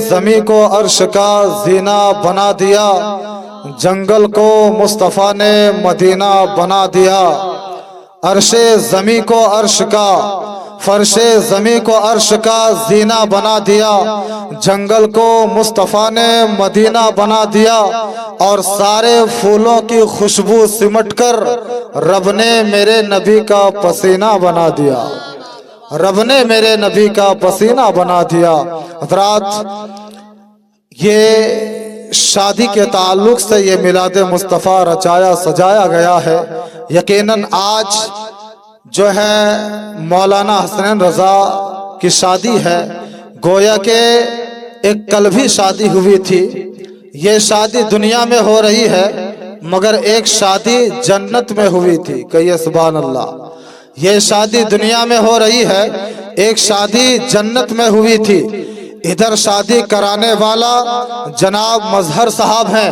زمیں کو عرش کا زینہ بنا دیا، جنگل کو مصطفیٰ نے مدینہ بنا دیا۔ عرش زمیں کو عرش کا، فرش زمیں کو عرش کا زینہ بنا دیا، جنگل کو مصطفیٰ نے مدینہ بنا دیا، اور سارے پھولوں کی خوشبو سمٹ کر رب نے میرے نبی کا پسینہ بنا دیا، رب نے میرے نبی کا پسینہ بنا دیا۔ حضرات، یہ شادی کے تعلق سے یہ میلاد مصطفیٰ رچایا سجایا گیا ہے۔ یقیناً آج جو ہے مولانا حسنین رضا کی شادی ہے، گویا کہ ایک کل بھی شادی ہوئی تھی۔ یہ شادی دنیا میں ہو رہی ہے، مگر ایک شادی جنت میں ہوئی تھی، کہیے سبحان اللہ۔ یہ شادی دنیا میں ہو رہی ہے، ایک شادی جنت میں ہوئی تھی۔ ادھر شادی کرانے والا جناب مظہر صاحب ہیں،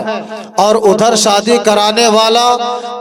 اور ادھر شادی کرانے والا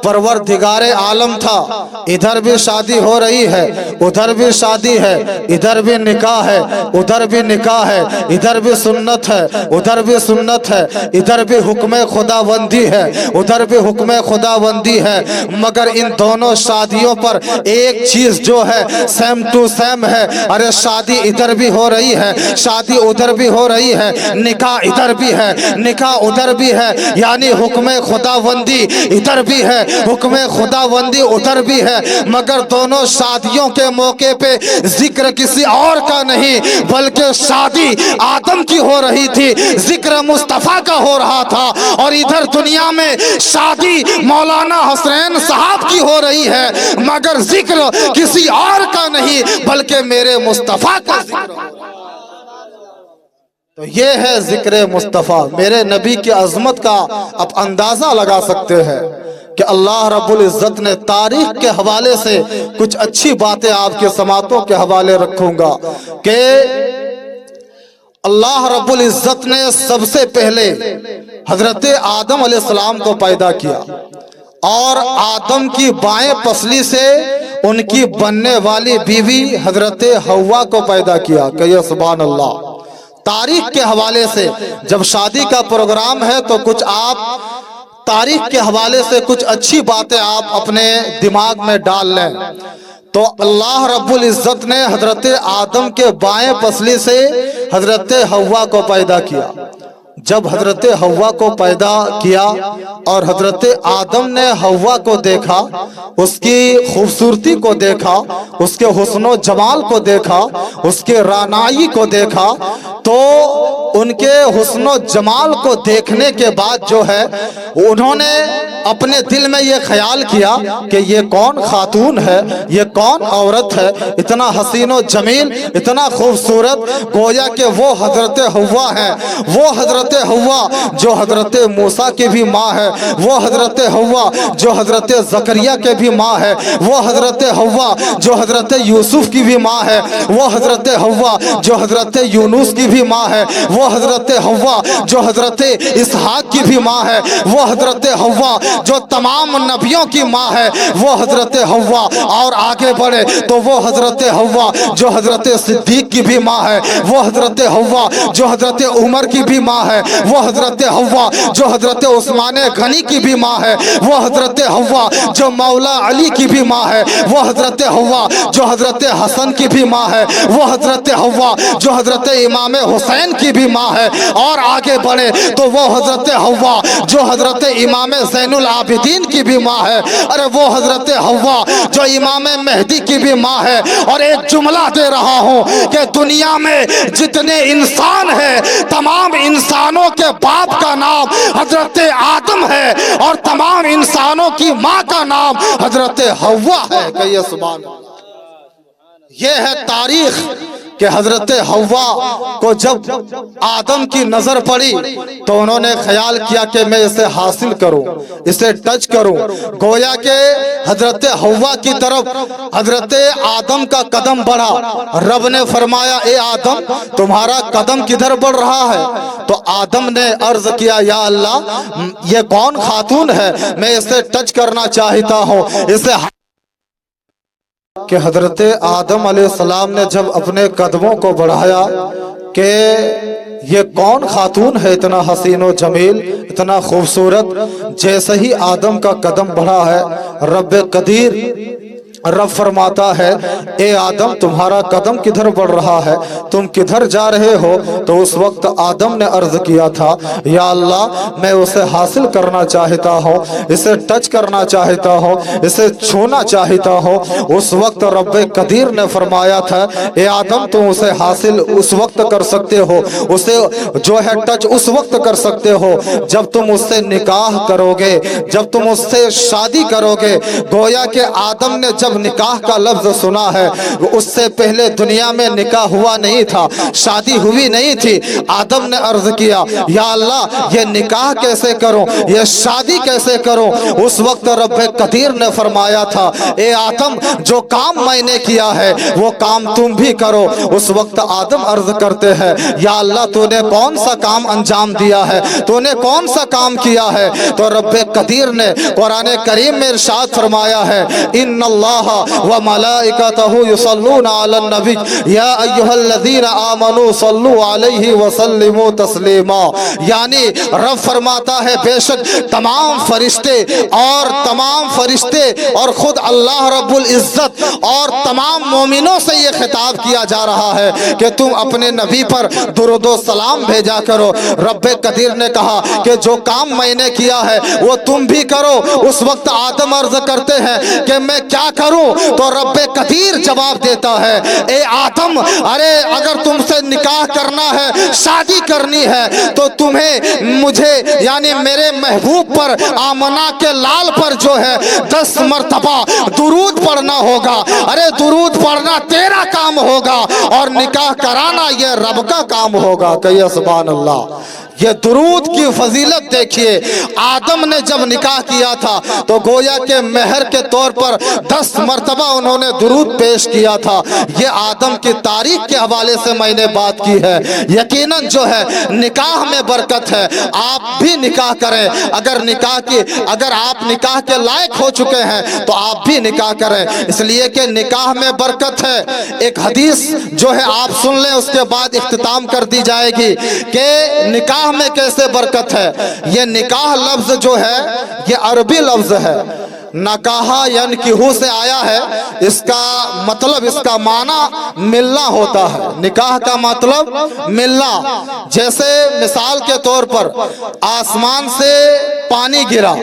پروردگار عالم تھا۔ ادھر بھی شادی ہو رہی ہے، ادھر بھی شادی ہے، ادھر بھی نکاح ہے، ادھر بھی نکاح ہے، ادھر بھی سنت ہے، ادھر بھی سنت ہے، ادھر بھی حکم خدا بندی ہے، ادھر بھی حکم خدا بندی ہے۔ مگر ان دونوں شادیوں پر ایک چیز جو ہے سیم ٹو سیم ہے۔ ارے شادی ادھر بھی ہو رہی ہے، شادی ادھر بھی ہو رہی ہے، نکاح ادھر بھی ہے، نکاح ادھر بھی ہے، یعنی حکم خدا بندی ادھر بھی ہے، حکم خدا بندی ادھر بھی ہے۔ مگر دونوں شادیوں کے موقع پہ ذکر کسی اور کا نہیں، بلکہ شادی آدم کی ہو رہی تھی، ذکر مصطفیٰ کا ہو رہا تھا۔ اور ادھر دنیا میں شادی مولانا حسنین صاحب کی ہو رہی ہے، مگر ذکر کسی اور کا نہیں، بلکہ میرے مصطفیٰ کا ذکر ہو رہا ہے۔ تو یہ ہے ذکر مصطفیٰ۔ میرے نبی کی عظمت کا آپ اندازہ لگا سکتے ہیں کہ اللہ رب العزت نے تاریخ کے حوالے سے کچھ اچھی باتیں آپ کے سماعتوں کے حوالے رکھوں گا کہ اللہ رب العزت نے سب سے پہلے حضرت آدم علیہ السلام کو پیدا کیا، اور آدم کی بائیں پسلی سے ان کی بننے والی بیوی حضرت حوا کو پیدا کیا، کہیے سبحان اللہ۔ تاریخ کے حوالے سے جب شادی کا پروگرام ہے تو کچھ آپ تاریخ کے حوالے سے کچھ اچھی باتیں آپ اپنے دماغ میں ڈال لیں۔ تو اللہ رب العزت نے حضرت آدم کے بائیں پسلی سے حضرت حوا کو پیدا کیا۔ جب حضرت حوا کو پیدا کیا اور حضرت آدم نے حوا کو دیکھا، اس کی خوبصورتی کو دیکھا، اس کے حسن و جمال کو دیکھا، اس کے رعنائی کو دیکھا، تو ان کے حسن و جمال کو دیکھنے کے بعد جو ہے انہوں نے اپنے دل میں یہ خیال کیا کہ یہ کون خاتون ہے، یہ کون عورت ہے، اتنا حسین و جمیل، اتنا خوبصورت، گویا کہ وہ حضرت حوا ہے۔ وہ حضرت حوا جو حضرت موسیٰ کی بھی ماں ہے، وہ حضرت حوا جو حضرت زکریا کے بھی ماں ہے، وہ حضرت حوا جو حضرت یوسف کی بھی ماں ہے، وہ حضرت حوا جو حضرت یونس کی بھی ماں ہے، وہ حضرت حوا جو حضرت اسحاق کی بھی ماں ہے، وہ حضرت حوا جو تمام نبیوں کی ماں ہے، وہ حضرت حوا۔ اور آگے بڑھے تو وہ حضرت حوا جو حضرت صدیق کی بھی ماں ہے، وہ حضرت حوا جو حضرت عمر کی بھی ماں ہے، وہ حضرت حوا جو حضرت عثمان غنی کی بھی ماں ہے، وہ حضرت حوا جو مولا علی کی بھی ماں ہے، وہ حضرت حوا جو حضرت حسن کی بھی ماں ہے، وہ حضرت حوا جو حضرت امام حسین کی بھی ماں ہے۔ اور آگے بڑھے تو وہ حضرت حوا جو حضرت امام زین العابدین کی بھی ماں ہے، ارے وہ حضرت حوا جو امام مہدی کی بھی ماں ہے۔ اور ایک جملہ دے رہا ہوں کہ دنیا میں جتنے انسان ہیں، تمام انسانوں کے باپ کا نام حضرت آدم ہے، اور تمام انسانوں کی ماں کا نام حضرت حوا ہے، کہیے سبحان اللہ۔ یہ ہے تاریخ کہ حضرت حوا کو جب آدم کی نظر پڑی تو انہوں نے خیال کیا کہ میں اسے حاصل کروں، اسے ٹچ کروں۔ گویا کہ حضرت حوا کی طرف حضرت آدم کا قدم بڑھا۔ رب نے فرمایا اے آدم تمہارا قدم کدھر بڑھ رہا ہے؟ تو آدم نے عرض کیا یا اللہ یہ کون خاتون ہے، میں اسے ٹچ کرنا چاہتا ہوں، اسے کہ حضرت آدم علیہ السلام نے جب اپنے قدموں کو بڑھایا کہ ये कौन खातून है इतना हसीन व जमील, इतना खूबसूरत। जैसे ही आदम का कदम बढ़ा है, रब कदीर रब फरमाता है, ए आदम तुम्हारा कदम किधर बढ़ रहा है, तुम किधर जा रहे हो। तो उस वक्त आदम ने अर्ज किया था, या अल्लाह मैं उसे हासिल करना चाहता हूँ, इसे टच करना चाहता हूँ, इसे छूना चाहता हूँ। उस वक्त रब कदीर ने फरमाया था, ए आदम तुम उसे हासिल उस वक्त कर सकते हो, उसे जो है टच उस वक्त कर सकते हो जब तुम उससे निकाह करोगे, जब तुम उससे शादी करोगे। गोया के आदम ने जब निकाह का लफ्ज सुना है, उससे पहले दुनिया में निकाह हुआ नहीं था, शादी हुई नहीं थी। आदम ने अर्ज किया, या अल्लाह ये निकाह कैसे करूं, ये शादी कैसे करूं। उस वक्त रब कदीर ने फरमाया था, ए आदम जो काम मैंने किया है वो काम तुम भी करो। उस वक्त आदम अर्ज करते हैं, या अल्लाह तूने कौन सा काम अंजाम दिया है, तूने कौन सा काम किया है। तो रब कदीर ने कुरान करीम में इरशाद फरमाया है, इन्नल्लाह व मलाइकतहु युसल्लूना अलन नबी या अय्युहल्लज़ीना आमनू सल्लू अलैहि व सल्लिमू तस्लीमा। यानी रब फरमाता है, बेशक तमाम फरिश्ते और खुद अल्लाह रब्बुल इज्जत और तमाम मोमिनों से ये खिताब किया जा रहा है कि तुम अपने नबी पर दुरूद व सलाम भेजा करो। रब कदीर ने कहा कि जो काम मैंने किया है वो तुम भी करो। उस वक्त आदम अर्ज करते हैं कि मैं क्या करूं। तो रब कदीर जवाब देता है, ए आदम अरे अगर तुमसे निकाह करना है, शादी करनी है, तो तुम्हें मुझे यानी मेरे महबूब पर, आमना के लाल पर जो है 10 मरतबा दुरूद पढ़ना होगा। अरे दुरूद पढ़ना तेरा काम होगा और निकाह कराना ये रब का काम होगा। कहिए सुभान अल्लाह। ये दुरूद की फजीलत देखिए। आदम ने जब निकाह किया था तो गोया के मेहर के तौर पर 10 मरतबा उन्होंने दुरूद पेश किया था। ये आदम की तारीख के हवाले से मैंने बात की है। यकीनन जो है निकाह में बरकत है। आप भी निकाह करें। अगर आप निकाह के लायक हो चुके हैं तो आप भी निकाह करें, इसलिए कि निकाह में बरकत है। एक हदीस जो है आप सुन लें, उसके बाद इख्तिताम कर दी जाएगी कि निकाह में कैसे बरकत है। ये निकाह लफ्ज जो है ये अरबी लफ्ज है। नकाहा यनकिहु से आया है। इसका मतलब, इसका माना मिलना होता है। निकाह का मतलब मिलना। जैसे मिसाल के तौर पर आसमान से पानी गिरा,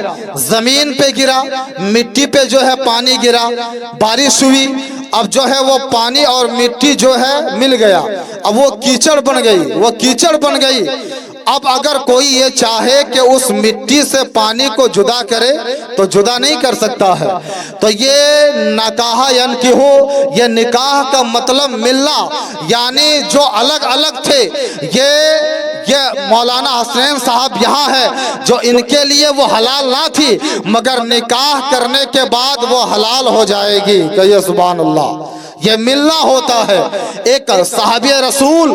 जमीन पे गिरा, मिट्टी पे जो है पानी गिरा, बारिश हुई, अब जो है वो पानी और मिट्टी जो है मिल गया, अब वो कीचड़ बन गई। अब अगर कोई ये चाहे कि उस मिट्टी से पानी को जुदा करे तो जुदा नहीं कर सकता है। तो ये नकाहा यनकिहु, ये निकाह का मतलब मिलना। यानी जो अलग अलग थे, ये मौलाना हसनैन साहब यहाँ है, जो इनके लिए वो हलाल ना थी, मगर निकाह करने के बाद वो हलाल हो जाएगी। कहिए सुभान अल्लाह। ये मिलना होता है। एक सहाबी रसूल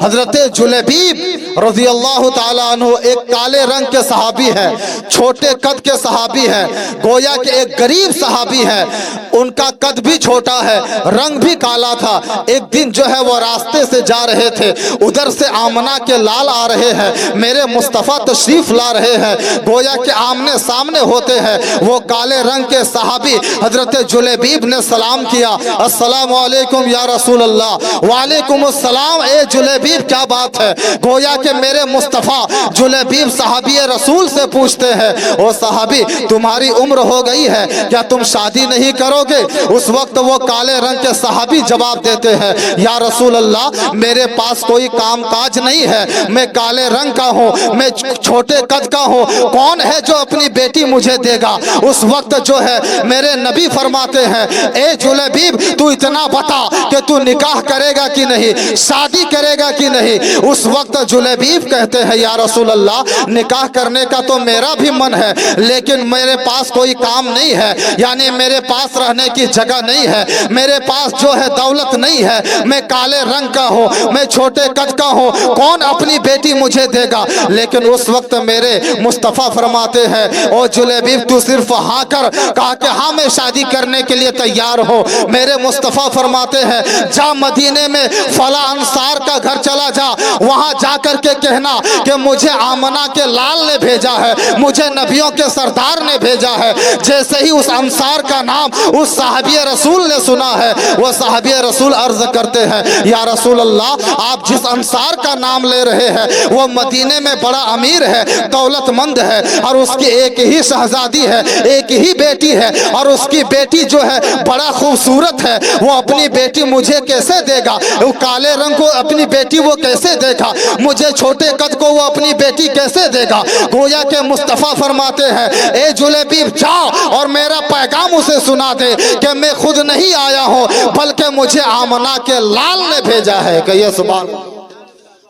हजरत जुलैबीब रज़ी अल्लाह ताला अन्हु एक काले रंग के सहाबी हैं, छोटे कद के सहाबी हैं, गोया के एक गरीब सहाबी हैं। उनका कद भी छोटा है, रंग भी काला था। एक दिन जो है वो रास्ते से जा रहे थे, उधर से आमना के लाल आ रहे हैं, मेरे मुस्तफ़ा तशरीफ ला रहे हैं, गोया के आमने सामने होते हैं। वो काले रंग के सहाबी हजरत जुलैबीब ने सलाम किया, अस्सलाम वालेकुम या रसूल अल्लाह। वालेकुम अस्सलाम। ए जुलैबीब क्या बात है। गोया के मेरे मुस्तफ़ा जुलैबीब सहाबी रसूल से पूछते हैं, ओ सहाबी तुम्हारी उम्र हो गई है, क्या तुम शादी नहीं करोगे। उस वक्त वो काले रंग के सहाबी जवाब देते हैं, या रसूल अल्लाह मेरे पास कोई काम काज नहीं है, मैं काले रंग का हूँ, मैं छोटे कद का हूँ, कौन है जो अपनी बेटी मुझे देगा। उस वक्त जो है मेरे नबी फरमाते हैं, ए जुलैबीब तू इतना बता कि तू निकाह करेगा कि नहीं, शादी करेगा कि नहीं। उस वक्त जुलैबीब कहते हैं, या रसूल अल्लाह निकाह करने का तो मेरा भी मन है, लेकिन मेरे पास कोई काम नहीं है, यानी मेरे पास रहने की जगह नहीं है, मेरे पास जो है दौलत नहीं है, मैं काले रंग का हूँ, मैं छोटे कद का हूँ, कौन अपनी बेटी मुझे देगा। लेकिन उस वक्त मेरे मुस्तफ़ा फरमाते हैं, ओ जुलैबीब तू सिर्फ हाँ कर, कहा कि हाँ मैं शादी करने के लिए तैयार हूँ। मेरे मुस्तफ़ा मुस्तफ़ा फरमाते हैं, जा मदीने में फला अंसार का घर चला जा, वहां जाकर के कहना कि मुझे आमना के लाल ने भेजा है, मुझे नबियों के सरदार ने भेजा है। जैसे ही उस अंसार का नाम उस साहबी रसूल ने सुना है, वो साहबी रसूल अर्ज करते हैं, या रसूल अल्लाह, आप जिस अंसार का नाम ले रहे हैं वो मदीने में बड़ा अमीर है, दौलतमंद है, और उसकी एक ही शहजादी है, एक ही बेटी है, और उसकी बेटी जो है बड़ा खूबसूरत है। वो अपनी बेटी मुझे कैसे देगा? वो काले रंग को अपनी बेटी वो कैसे देगा? मुझे छोटे कद को वो अपनी बेटी कैसे देगा? गोया के मुस्तफ़ा फरमाते हैं, ए जुलेबीब जाओ और मेरा पैगाम उसे सुना दे कि मैं खुद नहीं आया हूँ, बल्कि मुझे आमना के लाल ने भेजा है। कहिए सुभान अल्लाह।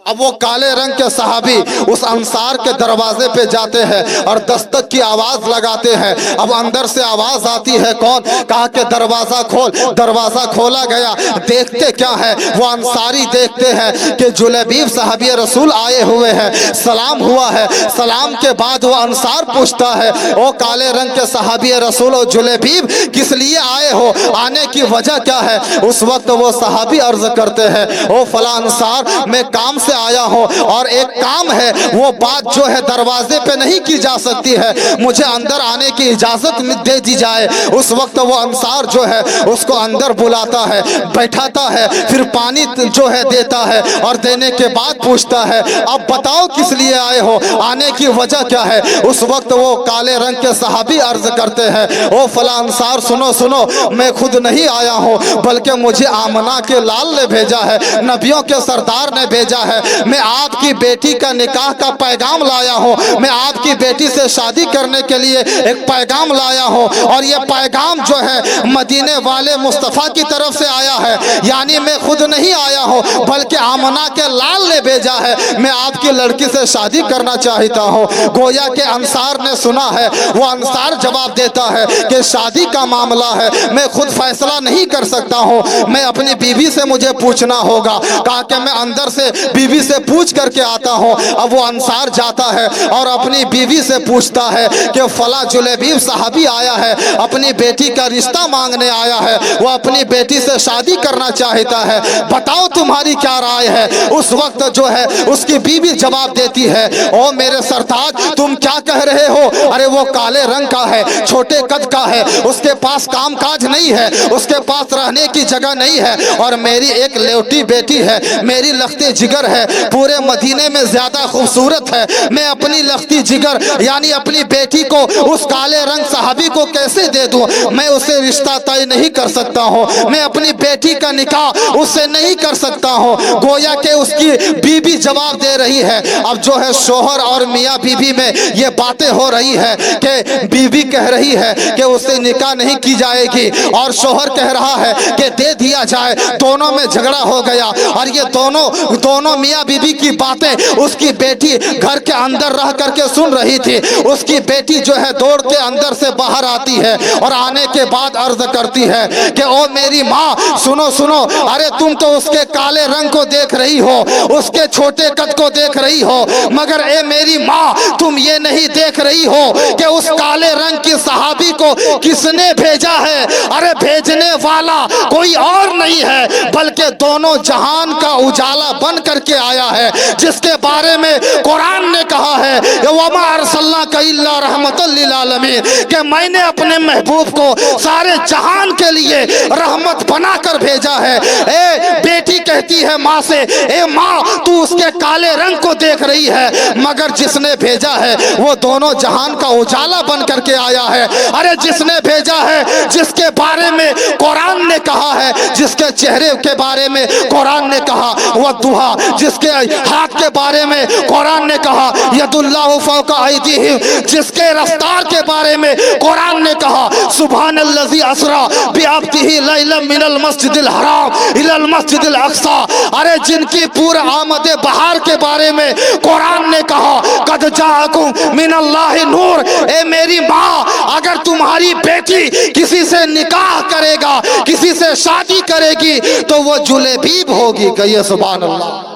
अब वो काले रंग के सहाबी उस अंसार के दरवाजे पे जाते हैं और दस्तक की आवाज लगाते हैं। अब अंदर से आवाज आती है, कौन? कहा कि दरवाजा खोल। दरवाजा खोला गया। देखते क्या है? वो अंसारी देखते हैं कि जुलेबीब साहबी रसूल आए हुए हैं, सलाम हुआ है। सलाम के बाद वो अंसार पूछता है, ओ काले रंग के साहबी रसूल और जुलेबीब, किस लिए आए हो? आने की वजह क्या है? उस वक्त वो सहाबी अर्ज करते हैं, ओ फला अंसार, मैं काम से आया हूं और एक काम है, वो बात जो है दरवाजे पे नहीं की जा सकती है, मुझे अंदर आने की इजाजत दे दी जाए। उस वक्त वो अंसार जो है उसको अंदर बुलाता है, बैठाता है, फिर पानी जो है देता है, और देने के बाद पूछता है, अब बताओ किस लिए आए हो, आने की वजह क्या है? उस वक्त वो काले रंग के सहाबी अर्ज करते हैं, ओ फला अंसार, सुनो सुनो, मैं खुद नहीं आया हूं, बल्कि मुझे आमना के लाल ने भेजा है, नबियों के सरदार ने भेजा है। मैं आपकी बेटी का निकाह का पैगाम लाया हूँ, मैं आपकी बेटी से शादी करने के लिए एक पैगाम लाया हूँ, और ये पैगाम जो है मदीने वाले मुस्तफ़ा की तरफ से आया है, यानी मैं खुद नहीं आया हूँ, बल्कि आमना के लाल ने भेजा है, मैं आपकी लड़की से शादी करना चाहता हूँ। गोया के अंसार ने सुना है, वो अंसार जवाब देता है कि शादी का मामला है, मैं खुद फैसला नहीं कर सकता हूँ, मैं अपनी बीवी से मुझे पूछना होगा। कहा कि मैं अंदर से बीवी से पूछ करके आता हूँ। अब वो अंसार जाता है और अपनी बीवी से पूछता है कि फला जुलेबीब साहबी आया है, अपनी बेटी का रिश्ता मांगने आया है, वो अपनी बेटी से शादी करना चाहता है, बताओ तुम्हारी क्या राय है? उस वक्त जो है उसकी बीवी जवाब देती है, ओ मेरे सरताज, तुम क्या कह रहे हो? अरे वो काले रंग का है, छोटे कद का है, उसके पास काम काज नहीं है, उसके पास रहने की जगह नहीं है, और मेरी एक लेवटी बेटी है, मेरी लखती जिगर है, पूरे मदीने में ज्यादा खूबसूरत है, मैं अपनी लखती जिगर यानी अपनी बेटी को उस काले रंग साहबी को कैसे दे दूं? मैं उसे रिश्ता तय नहीं कर सकता हूं, मैं अपनी बेटी का निकाह उससे नहीं कर सकता हूं। गोया के उसकी बीबी जवाब दे रही है। अब जो है शोहर और मियाँ बीबी में ये बातें हो रही है कि बीबी कह रही है कि उससे निकाह नहीं की जाएगी, और शोहर कह रहा है कि दे दिया जाए। दोनों में झगड़ा हो गया, और ये दोनों मियाँ बीबी की बातें उसकी बेटी घर के अंदर रह करके सुन रही थी। उसकी बेटी जो है दौड़ के अंदर से बाहर आती है, और आने के बाद अर्ज करती है कि ओ मेरी माँ, सुनो सुनो, अरे तुम तो उसके काले रंग को देख रही हो, उसके छोटे कद को देख रही हो, मगर ए मेरी माँ, तुम ये नहीं देख रही हो कि उस काले रंग की सहाबी को किसने भेजा है? अरे भेजने वाला कोई और नहीं है, बल्कि दोनों जहान का उजाला बन करके आया है, जिसके बारे में कुरान ने कहा है वमा अरसलनाका इल्ला रहमतल लिल आलमीन, कि मैंने अपने महबूब को सारे जहान के लिए रहमत बनाकर भेजा है। ए बेटी कहती है माँ से, ए माँ, तू उसके काले रंग को देख रही है, मगर जिसने भेजा है वो दोनों जहान का उजाला बन करके आया है। अरे जिसने भेजा है, जिसके बारे में कुरान ने कहा है, जिसके चेहरे के बारे में कुरान ने कहा वह दुहा, जिसके हाथ के बारे में कुरान ने कहा यदुल्लाहु फौका अयदीहिम, जिसके रफ्तार के बारे में कुरान ने कहा सुब्हानल्लज़ी अस्रा बिअब्दिही लैलन मिनल मस्जिदिल हराम इलल मस्जिदिल अक्सा। अरे जिनकी पूरे आमदे बहार के बारे में कुरान ने कहा कद जाअकुम मिनल्लाहि नूर। ए मेरी माँ, अगर तुम्हारी बेटी किसी से निकाह करेगा, किसी से शादी करेगी, तो वो जुलेबीब होगी। कहिए सुभान अल्लाह।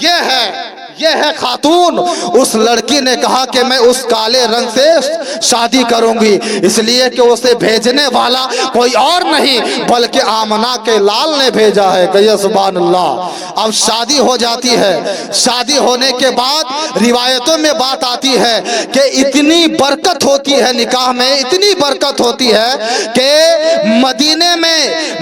ये है ये है खातून। उस लड़की ने कहा कि मैं उस काले रंग से शादी करूंगी, इसलिए कि उसे भेजने वाला कोई और नहीं बल्कि आमना के लाल ने भेजा है। कहिए सुभान अल्लाह। अब शादी हो जाती है। शादी होने के बाद रिवायतों में बात आती है कि इतनी बरकत होती है निकाह में, इतनी बरकत होती है कि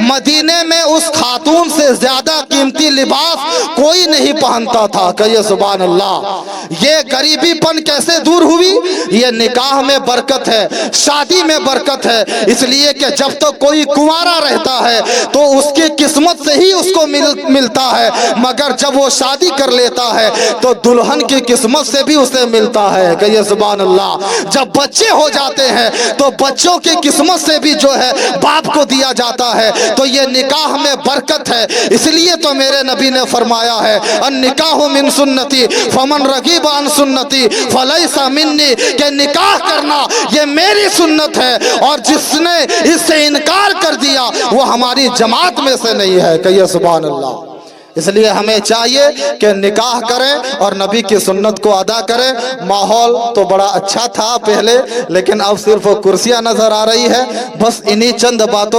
मदीने में उस खातून से ज्यादा कीमती लिबास कोई नहीं पहनता था। कहिए सुभान अल्लाह। ये गरीबीपन कैसे दूर हुई? ये निकाह में बरकत है, शादी में बरकत है। इसलिए कि जब तक कोई कुंवारा रहता है तो उसकी किस्मत से ही उसको मिलता है, मगर जब वो शादी कर लेता है तो दुल्हन की किस्मत से भी उसे मिलता है। कहिए सुभान अल्लाह। जब बच्चे हो जाते हैं तो बच्चों की किस्मत से भी जो है बाप को दिया जाता है। तो ये निकाह में बरकत है। इसलिए तो मेरे नबी ने फरमाया है, अन्निकाहु मिन सुन्नती फमन रगीब अन सुन्नती फलैसा मिन्नी, कि निकाह करना ये मेरी सुन्नत है और जिसने इससे इनकार कर दिया वो हमारी जमात में से नहीं है। कहिए सुभान अल्लाह। इसलिए हमें चाहिए कि निकाह करें और नबी की सुन्नत को अदा करें। माहौल तो बड़ा अच्छा था पहले, लेकिन अब सिर्फ कुर्सियां नजर आ रही है। बस इन्हीं चंद बातों